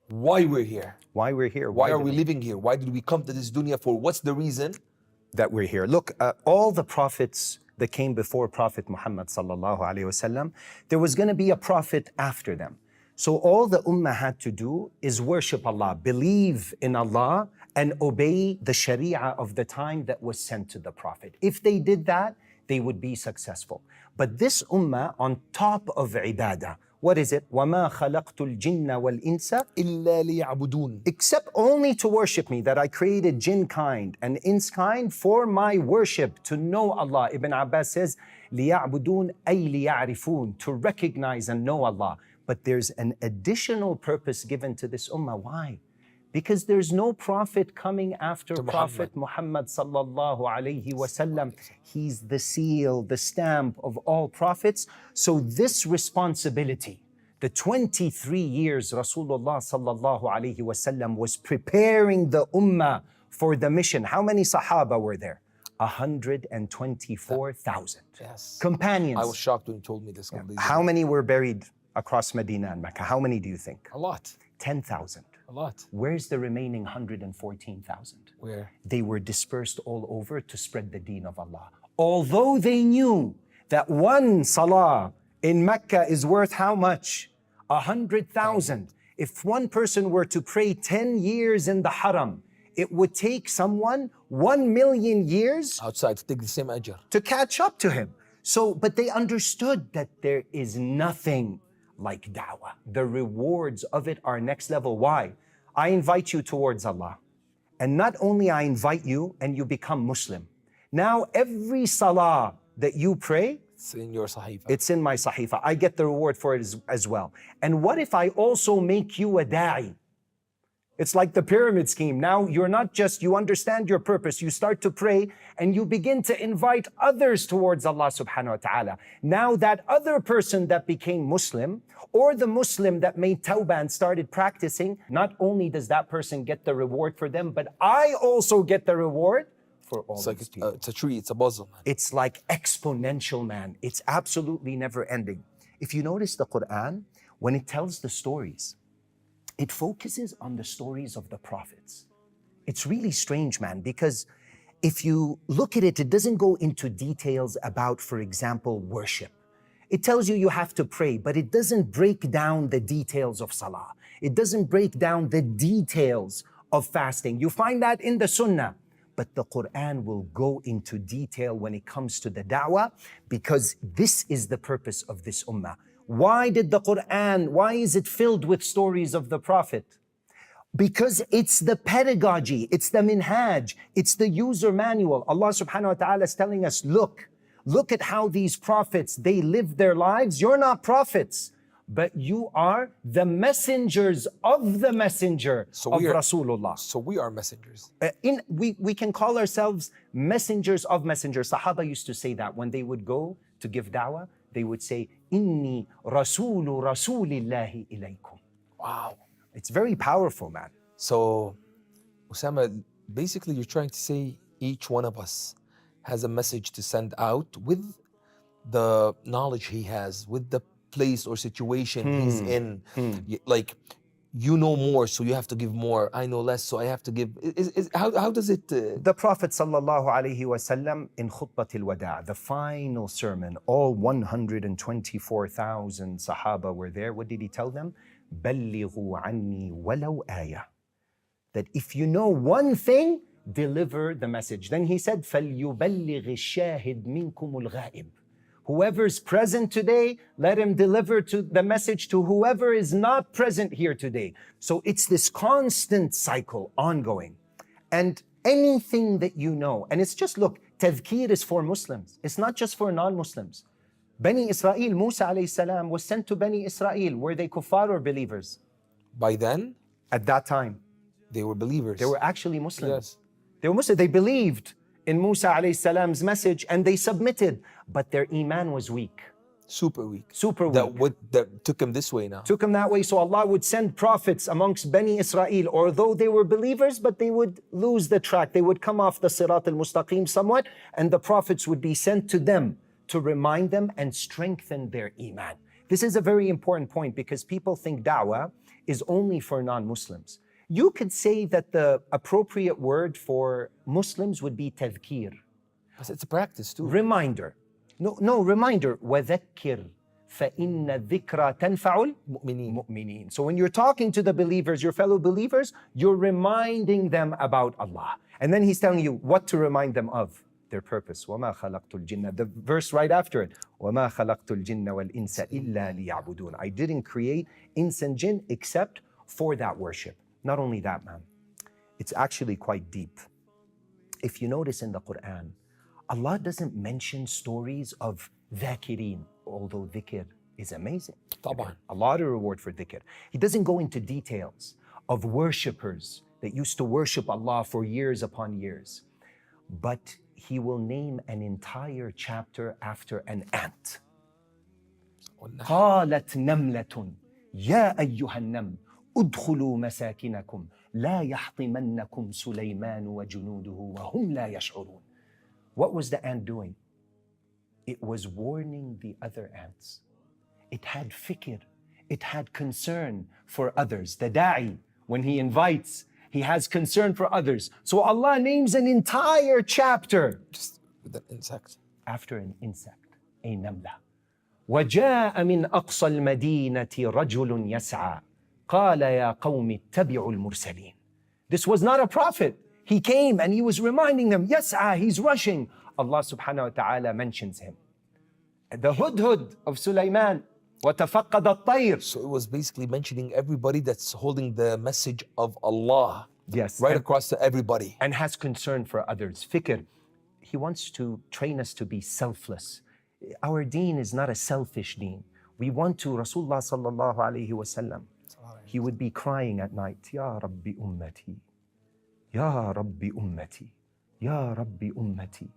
why we're here. Why we're here. Why are we living here? Why did we come to this dunya for? What's the reason? That we're here. Look, all the prophets that came before Prophet Muhammad sallallahu alaihi wasallam, there was going to be a prophet after them. So all the ummah had to do is worship Allah, believe in Allah, and obey the sharia of the time that was sent to the prophet. If they did that, they would be successful. But this ummah, on top of ibadah, what is it? وَمَا خَلَقْتُ الْجِنَّ وَالْإِنسَ إِلَّا لِيَعْبُدُونَ. Except only to worship me, that I created jinn kind and ins kind for my worship, to know Allah. Ibn Abbas says, لِيَعْبُدُونَ أَيْ لِيَعْرِفُونَ, to recognize and know Allah. But there's an additional purpose given to this ummah. Why? Because there's no prophet coming after Prophet Muhammad sallallahu alayhi wasallam. He's the seal, the stamp of all prophets. So this responsibility, the 23 years Rasulullah sallallahu alayhi wasallam was preparing the ummah for the mission. How many Sahaba were there? 124,000. Yes. Companions. I was shocked when you told me this. How many were buried across Medina and Mecca? How many do you think? A lot. 10,000. A lot. Where's the remaining 114,000? Where? They were dispersed all over to spread the deen of Allah. Although they knew that one salah in Mecca is worth how much? 100,000. If one person were to pray 10 years in the haram, it would take someone 1 million years outside to take the same ajr, to catch up to him. So, but they understood that there is nothing like da'wah. The rewards of it are next level. Why? I invite you towards Allah. And not only I invite you and you become Muslim. Now every salah that you pray, it's in your sahifa. It's in my sahifa. I get the reward for it as well. And what if I also make you a da'i? It's like the pyramid scheme. Now you're not just, you understand your purpose. You start to pray and you begin to invite others towards Allah subhanahu wa ta'ala. Now that other person that became Muslim, or the Muslim that made tawbah and started practicing, not only does that person get the reward for them, but I also get the reward for all these people. It's a tree, it's a puzzle, man. It's like exponential, man. It's absolutely never ending. If you notice the Quran, when it tells the stories, it focuses on the stories of the prophets. It's really strange, man, because if you look at it, it doesn't go into details about, for example, worship. It tells you you have to pray, but it doesn't break down the details of salah. It doesn't break down the details of fasting. You find that in the sunnah. But the Quran will go into detail when it comes to the da'wah, because this is the purpose of this ummah. Why did the Quran, why is it filled with stories of the Prophet? Because it's the pedagogy, it's the minhaj, it's the user manual. Allah subhanahu wa ta'ala is telling us, look at how these prophets, they live their lives. You're not prophets, but you are the messengers of the messenger of Rasulullah. So we are messengers. We can call ourselves messengers of messengers. Sahaba used to say that when they would go to give da'wah, they would say, Inni Rasulu Rasulillahi ilaykum. Wow. It's very powerful, man. So, Osama, basically you're trying to say each one of us has a message to send out with the knowledge he has, with the place or situation he's in. Like, you know more, so you have to give more. I know less, so I have to give. How does it? The Prophet sallallahu alaihi wasallam in Khutbatul Wada', the final sermon, all 124,000 Sahaba were there. What did he tell them? بَلِّغُوا عَنِّي وَلَوْ آيَةً. That if you know one thing, deliver the message. Then he said, فَلْيُبَلِّغِ الشَّاهِدْ مِنْكُمُ الْغَائِبِ. Whoever's present today, let him deliver to the message to whoever is not present here today. So it's this constant cycle, ongoing. And anything that you know, and it's just, look, tadhkir is for Muslims. It's not just for non-Muslims. Bani Israel, Musa alayhi salam was sent to Bani Israel. Were they kuffar or believers? By then? At that time. They were believers. They were actually Muslims. Yes. They were Muslims. They believed in Musa alayhi salam's message and they submitted, but their iman was weak. Super weak. Super weak. That took them this way now. Took them that way. So Allah would send prophets amongst Bani Israel, although they were believers, but they would lose the track. They would come off the Sirat al-Mustaqim somewhat, and the prophets would be sent to them to remind them and strengthen their iman. This is a very important point because people think da'wah is only for non-Muslims. You could say that the appropriate word for Muslims would be tadhkir. But it's a practice too. Reminder. No, reminder. وَذَكِّرْ فَإِنَّ الذِّكْرَ تَنْفَعُ الْمُؤْمِنِينَ. So when you're talking to the believers, your fellow believers, you're reminding them about Allah. And then he's telling you what to remind them of, their purpose. وَمَا خَلَقْتُ الْجِنَّ. The verse right after it. وَمَا خَلَقْتُ الْجِنَّ وَالْإِنسَ إِلَّا لِيَعْبُدُونَ. I didn't create ins and jinn except for that worship. Not only that, man. It's actually quite deep. If you notice in the Quran, Allah doesn't mention stories of dhakirin, although dhikr is amazing. طبعا. A lot of reward for dhikr. He doesn't go into details of worshippers that used to worship Allah for years upon years. But he will name an entire chapter after an ant. قالت نملة يا أيها النمل ادخلوا مساكنكم لا يحطمنكم سليمان وجنوده وهم لا يشعرون. What was the ant doing? It was warning the other ants. It had fikr. It had concern for others. The da'i, when he invites, he has concern for others. So Allah names an entire chapter Just with an insect. after an insect, a namla. وَجَاءَ مِنْ أَقْصَى الْمَدِينَةِ رَجُلٌ يَسْعَى قَالَ يَا قَوْمِ اتَّبِعُوا الْمُرْسَلِينَ. This was not a prophet. He came and he was reminding them, yas'a, he's rushing. Allah subhanahu wa ta'ala mentions him. The hudhud of Sulaiman, وَتَفَقَّدَ الطَّيْرِ. So it was basically mentioning everybody that's holding the message of Allah. Yes. Right across to everybody. And has concern for others. Fikr. He wants to train us to be selfless. Our deen is not a selfish deen. We want to, Rasulullah sallallahu alayhi wa sallam, he would be crying at night, Ya Rabbi ummati, Ya Rabbi ummati, Ya Rabbi ummati.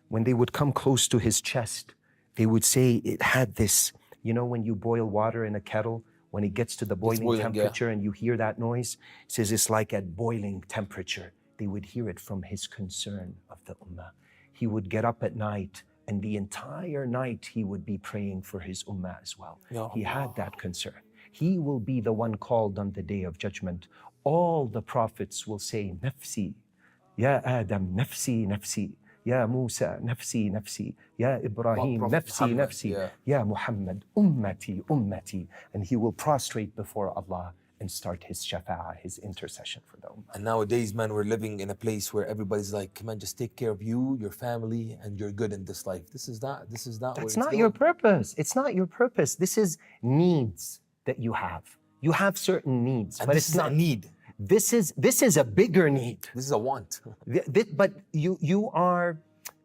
When they would come close to his chest, they would say it had this, you know, when you boil water in a kettle, when it gets to the boiling temperature and you hear that noise, it says it's like at boiling temperature. They would hear it from his concern of the ummah. He would get up at night and the entire night he would be praying for his ummah as well. He had that concern. He will be the one called on the day of judgment. All the prophets will say, Nafsi, Ya Adam, Nafsi, Nafsi, Ya Musa, Nafsi, Nafsi, Ya Ibrahim, Nafsi, Nafsi, Ya Muhammad, Ummati, Ummati. And he will prostrate before Allah and start his shafa'ah, his intercession for the ummah. And nowadays, man, we're living in a place where everybody's like, man, just take care of you, your family, and you're good in this life. This is not That's not your purpose. It's not your purpose. This is needs that you have. You have certain needs, and but this it's is not a need. This is a bigger need. This is a want. But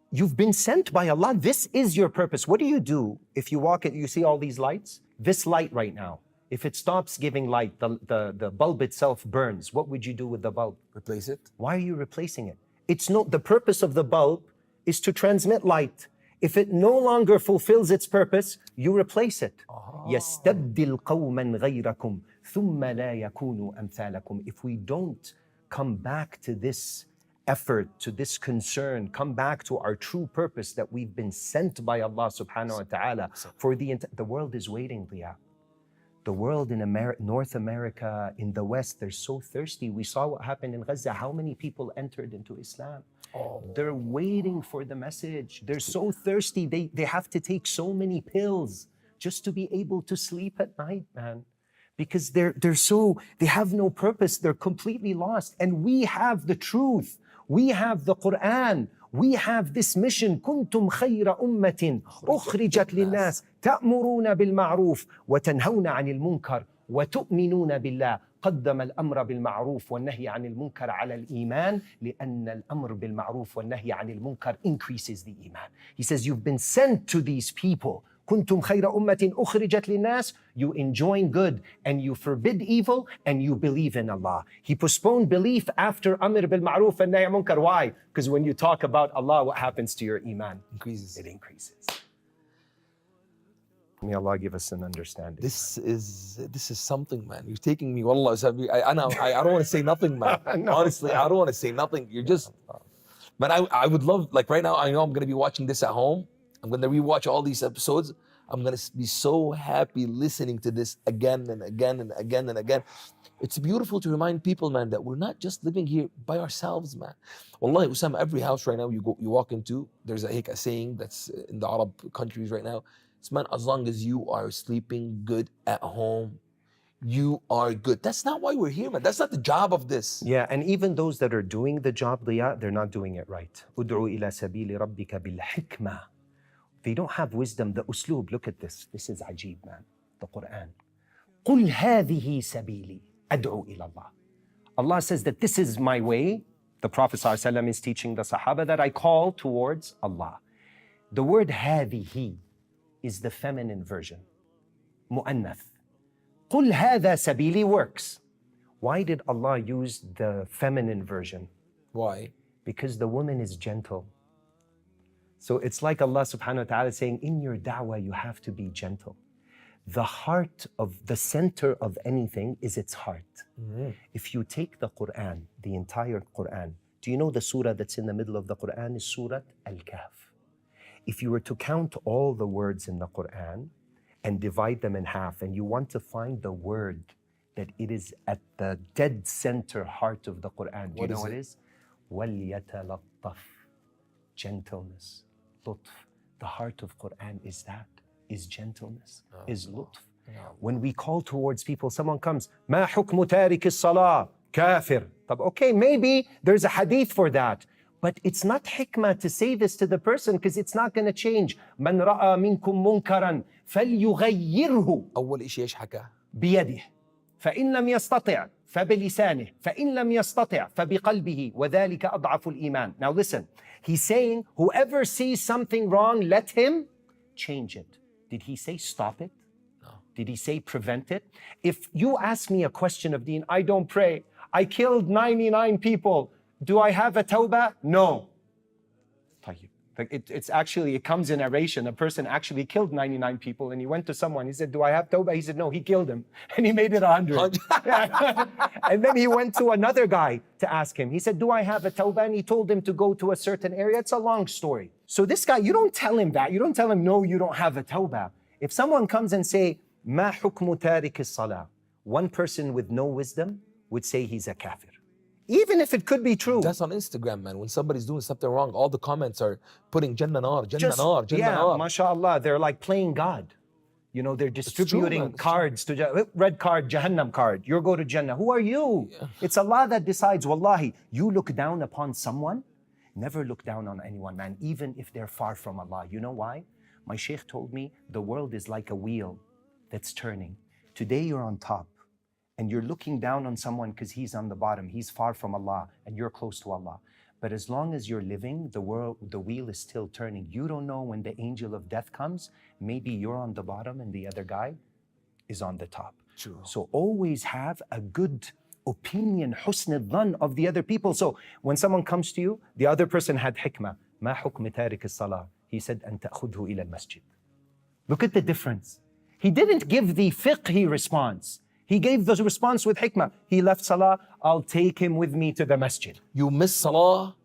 you've been sent by Allah. This is your purpose. What do you do if you walk it? You see all these lights? This light right now, if it stops giving light, the bulb itself burns. What would you do with the bulb? Replace it. Why are you replacing it? The purpose of the bulb is to transmit light. If it no longer fulfills its purpose, you replace it. يَسْتَبْدِلْ قَوْمًا غَيْرَكُمْ ثُمَّ لَا يَكُونُوا أَمْثَالَكُمْ. If we don't come back to this effort, to this concern, come back to our true purpose that we've been sent by Allah subhanahu wa ta'ala for the world is waiting, Diya. The world in North America, in the West, they're so thirsty. We saw what happened in Gaza. How many people entered into Islam? They're waiting for the message. They're so thirsty. They have to take so many pills just to be able to sleep at night, man. Because they have no purpose. They're completely lost. And we have the truth. We have the Quran. We have this mission. كنتم خير أمة أخرجت للناس تأمرون بالمعروف وتنهون عن المنكر وتؤمنون بالله. قدم الأمر بالمعروف والنهي عن المنكر على الإيمان لأن الأمر بالمعروف والنهي عن المنكر increases the iman. He says, you've been sent to these people. كنتم خير أمة أخرجت للناس. You enjoin good and you forbid evil and you believe in Allah. He postponed belief after Amr bil Ma'ruf and Nahy Munkar. Why? Because when you talk about Allah, what happens to your iman? Increases. It increases. May Allah give us an understanding. This is something, man. You're taking me, wallah. I don't want to say nothing, man. No. Honestly, I don't want to say nothing. You're just, man, I would love, like right now, I know I'm going to be watching this at home. I'm going to rewatch all these episodes. I'm gonna be so happy listening to this again and again and again and again. It's beautiful to remind people, man, that we're not just living here by ourselves, man. Wallahi, Usama, every house right now you walk into, there's a saying that's in the Arab countries right now. It's, man, as long as you are sleeping good at home, you are good. That's not why we're here, man. That's not the job of this. Yeah, and even those that are doing the job, Diya, they're not doing it right. Ud'u ila sabili rabbika bil hikmah. They don't have wisdom. The usloob, look at this. This is ajib, man. The Quran. قُلْ هَذِهِ سَبِيلِي أَدْعُو إِلَى اللَّهِ. Allah says that this is my way. The Prophet ﷺ is teaching the Sahaba that I call towards Allah. The word هَذِهِ is the feminine version. مؤنث. قُلْ هَذَا سَبِيلِي works. Why did Allah use the feminine version? Why? Because the woman is gentle. So it's like Allah subhanahu wa ta'ala saying, in your da'wah, you have to be gentle. The heart of the center of anything is its heart. If you take the Quran, the entire Quran, do you know the surah that's in the middle of the Quran is Surah Al-Kahf? If you were to count all the words in the Quran and divide them in half, and you want to find the word that it is at the dead center heart of the Quran, do you know what it is? وَلْيَتَلَطَّفْ. Gentleness, lutf. The heart of Quran is that, is gentleness, is lutf. When we call towards people, someone comes, مَا حُكْمُ تَارِكِ الصَّلَاةِ كافر. Okay, maybe there's a hadith for that. But it's not hikmah to say this to the person because it's not going to change. مَنْ رَأَى مِنْكُمْ مُنْكَرًا فَلْيُغَيِّرْهُ أول إشي إيش حكى؟ بيده فإن لم يستطع فبلسانه فإن لم يستطع فبقلبه وذلك أضعف الإيمان. Now listen, he's saying whoever sees something wrong, let him change it. Did he say stop it? No. Did he say prevent it? If you ask me a question of deen, I don't pray, I killed 99 people, do I have a tawbah? No. It's actually, it comes in narration. A person actually killed 99 people and he went to someone. He said, do I have tawbah? He said, no, he killed him. And he made it 100. And then he went to another guy to ask him. He said, do I have a tawbah? And he told him to go to a certain area. It's a long story. So this guy, you don't tell him that. You don't tell him, no, you don't have a tawbah. If someone comes and say, ما حكم تارك الصلاة? One person with no wisdom would say he's a kafir. Even if it could be true. That's on Instagram, man. When somebody's doing something wrong, all the comments are putting Jannah nar, Jannah nar, Jannah nar. MashaAllah, they're like playing God. You know, they're distributing cards to red card, Jahannam card. You go to Jannah. Who are you? Yeah. It's Allah that decides. Wallahi, you look down upon someone, never look down on anyone, man, even if they're far from Allah. You know why? My sheikh told me the world is like a wheel that's turning. Today you're on top. And you're looking down on someone because he's on the bottom, he's far from Allah, and you're close to Allah. But as long as you're living, the wheel is still turning. You don't know when the angel of death comes, maybe you're on the bottom and the other guy is on the top. True. So always have a good opinion, husn al-dhan of the other people. So when someone comes to you, the other person had hikmah. ما حكم تارك الصلاة? He said, أن تأخذه إلى المسجد. Look at the difference. He didn't give the fiqhi response. He gave the response with hikmah. He left salah, I'll take him with me to the masjid. You miss salah,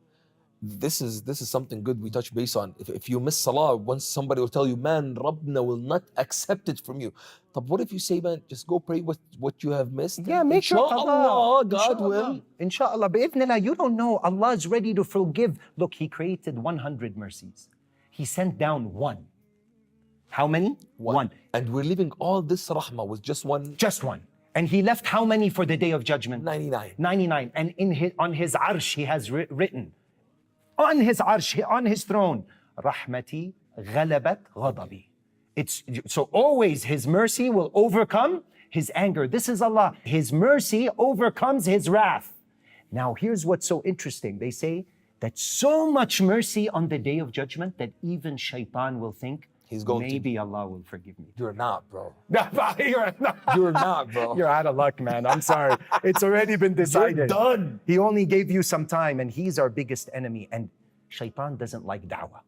this is something good we touch base on. If you miss salah, once somebody will tell you, man, Rabbna will not accept it from you. But what if you say, man, just go pray what you have missed? Yeah, make sure Allah, God will. Inshallah, bi'idhnillah, you don't know. Allah is ready to forgive. Look, He created 100 mercies. He sent down one. How many? One. And we're leaving all this rahmah with just one. Just one. And He left how many for the day of judgment? 99. 99. And on His arsh, He has written, on His arsh, on His throne, Rahmati ghalabat ghadabi. So always His mercy will overcome His anger. This is Allah. His mercy overcomes His wrath. Now here's what's so interesting. They say that so much mercy on the day of judgment that even shaitan will think, maybe Allah will forgive me. You're not, bro. You're not. You're not, bro. You're out of luck, man. I'm sorry. It's already been decided. You're done. He only gave you some time, and he's our biggest enemy. And shaitan doesn't like da'wah.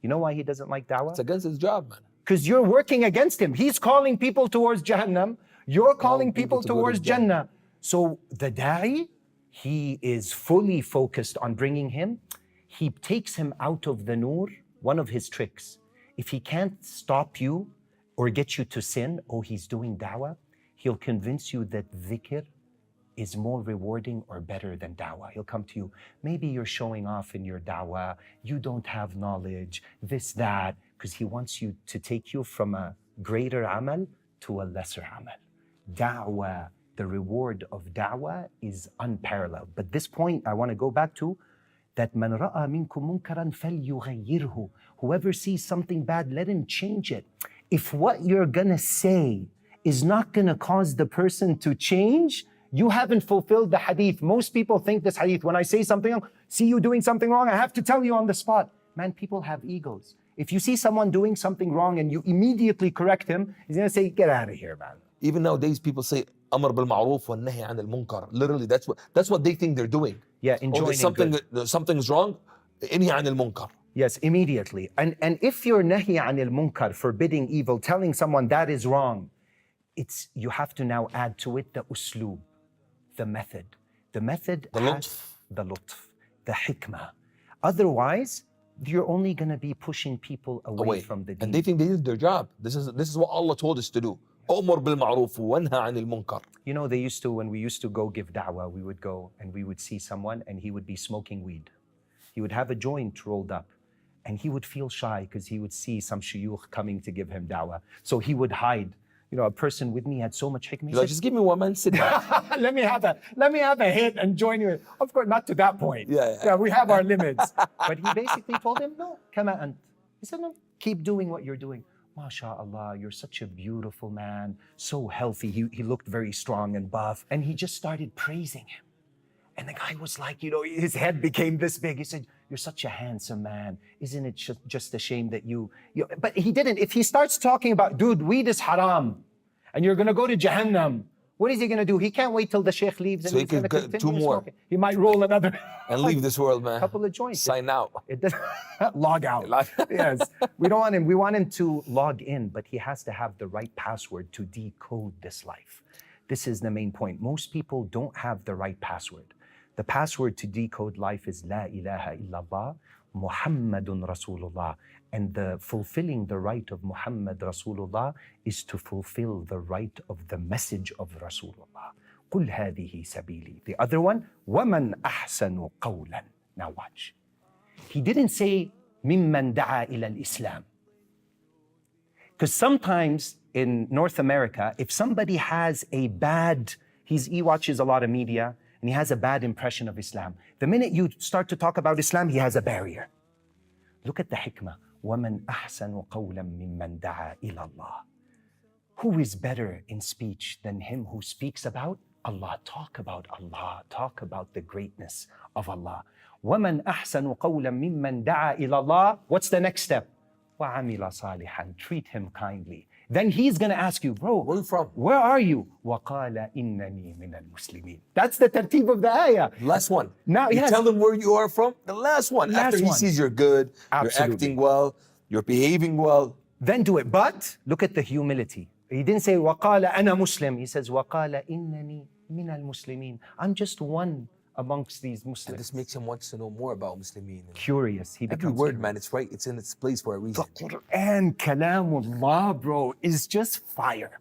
You know why he doesn't like da'wah? It's against his job, man. Because you're working against him. He's calling people towards Jahannam. You're calling people towards Jannah. So the da'i, he is fully focused on bringing him. He takes him out of the nur. One of his tricks. If he can't stop you or get you to sin, oh, he's doing dawah, he'll convince you that dhikr is more rewarding or better than dawah. He'll come to you, maybe you're showing off in your dawah, you don't have knowledge, this, that, because he wants you to take you from a greater amal to a lesser amal. Da'wah, the reward of da'wah is unparalleled. But this point I want to go back to, that man ra'a minkum munkaran falyughayyirhu. Whoever sees something bad, let him change it. If what you're gonna say is not gonna cause the person to change, you haven't fulfilled the hadith. Most people think this hadith, when I say something wrong, see you doing something wrong, I have to tell you on the spot. Man, people have egos. If you see someone doing something wrong and you immediately correct him, he's gonna say, get out of here, man. Even nowadays, people say "Amr bil ma'ruf wa nahy an al munkar." Literally, that's what they think they're doing. Yeah, enjoying something's wrong. Inhi an al munkar. Yes, immediately. And if you're nahi anil munkar, forbidding evil, telling someone that is wrong, you have to now add to it the usloob, the method. The method has the lutf, the hikmah. Otherwise, you're only going to be pushing people away from the deen. And they think they did their job. This is what Allah told us to do. Amr bil ma'ruf wa nahy anil munkar. You know, when we used to go give da'wah, we would go and we would see someone and he would be smoking weed. He would have a joint rolled up and he would feel shy because he would see some shuyukh coming to give him da'wah. So he would hide. You know, a person with me had so much hikmah. He's like, just give me one, man, sit down. let me have a hit and join you. Of course, not to that point. Yeah, we have our limits. But he basically told him, no, kama ant. He said, no, keep doing what you're doing. MashaAllah, you're such a beautiful man, so healthy. He looked very strong and buff. And he just started praising him. And the guy was like, his head became this big. He said, you're such a handsome man. Isn't it just a shame that you... But he didn't. If he starts talking about, dude, weed is haram, and you're going to go to Jahannam, what is he going to do? He can't wait till the sheikh leaves and so he's going to continue two more. smoking. He might roll another... and leave this world, man. Couple of joints. Sign out. Log out. Yes. We don't want him. We want him to log in, but he has to have the right password to decode this life. This is the main point. Most people don't have the right password. The password to decode life is La ilaha illallah, Muhammadun Rasulullah. And fulfilling the right of Muhammad Rasulullah is to fulfill the right of the message of Rasulullah. قُلْ هَذِهِ سَبِيلِي. The other one, وَمَنْ أَحْسَنُ قَوْلًا. Now watch. He didn't say, مِمَّنْ دَعَا إِلَى الْإِسْلَامِ. Because sometimes in North America, if somebody has he watches a lot of media, and he has a bad impression of Islam. The minute you start to talk about Islam, he has a barrier. Look at the hikmah. وَمَنْ أَحْسَنُ قَوْلًا مِمَّنْ دَعَا إِلَى اللَّهِ. Who is better in speech than him who speaks about Allah? Talk about Allah. Talk about the greatness of Allah. وَمَنْ أَحْسَنُ قَوْلًا مِمَّنْ دَعَا إِلَى اللَّهِ. What's the next step? وَعَمِلَ صَالِحًا. Treat him kindly. Then he's going to ask you, bro, where are you from? Where are you? وَقَالَ إِنَّنِي مِنَ الْمُسْلِمِينَ. That's the tartib of the ayah. Last one. Now, you tell him where you are from. The last one. After he sees you're good, absolutely, you're acting well, you're behaving well. Then do it. But look at the humility. He didn't say, وَقَالَ أَنَا Muslim. He says, وَقَالَ إِنَّنِي مِنَ الْمُسْلِمِينَ. I'm just one amongst these Muslims. And this makes him want to know more about Muslimin. Curious. Every word, man, it's right. It's in its place for a reason. The Quran, Kalamullah, bro, is just fire.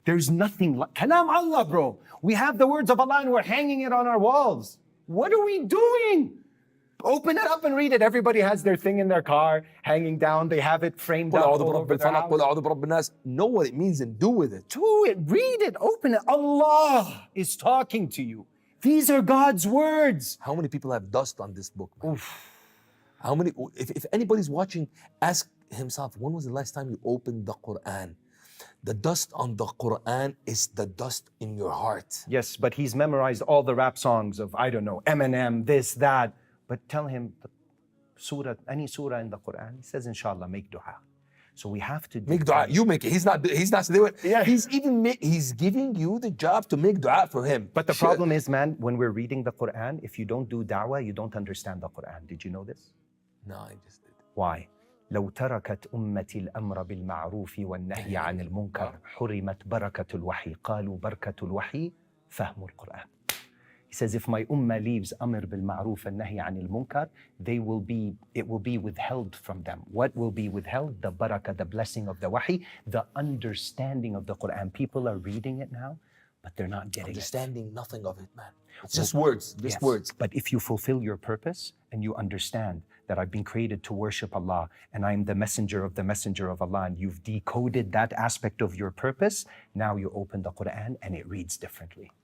There's nothing like Kalam Allah, bro. We have the words of Allah and we're hanging it on our walls. What are we doing? Open it up and read it. Everybody has their thing in their car, hanging down. They have it framed up all over their house. Know what it means and do with it. Do it. Read it. Open it. Allah is talking to you. These are God's words. How many people have dust on this book, man? How many? If anybody's watching, ask himself, when was the last time you opened the Quran? The dust on the Quran is the dust in your heart. Yes, but he's memorized all the rap songs of, I don't know, Eminem, this, that. But tell him, any surah in the Quran, he says, inshallah, make dua. So we have to make dua. You make it. He's not doing it. Yeah. He's giving you the job to make dua for him. But the problem is, man, when we're reading the Quran, if you don't do da'wah, you don't understand the Quran. Did you know this? No, I just did. Why? لو تركت أمتي الأمر بالمعروف والنهي عن المنكر حرمت بركة الوحي قالوا بركة الوحي فهم القرآن. He says, if my ummah leaves amr bil ma'roof and nahi anil munkar, it will be withheld from them. What will be withheld? The barakah, the blessing of the wahi, the understanding of the Quran. People are reading it now, but they're not getting Understanding nothing of it, man. It's Well, just words, just yes, words. but if you fulfill your purpose and you understand that I've been created to worship Allah and I'm the messenger of Allah, and you've decoded that aspect of your purpose, now you open the Quran and it reads differently.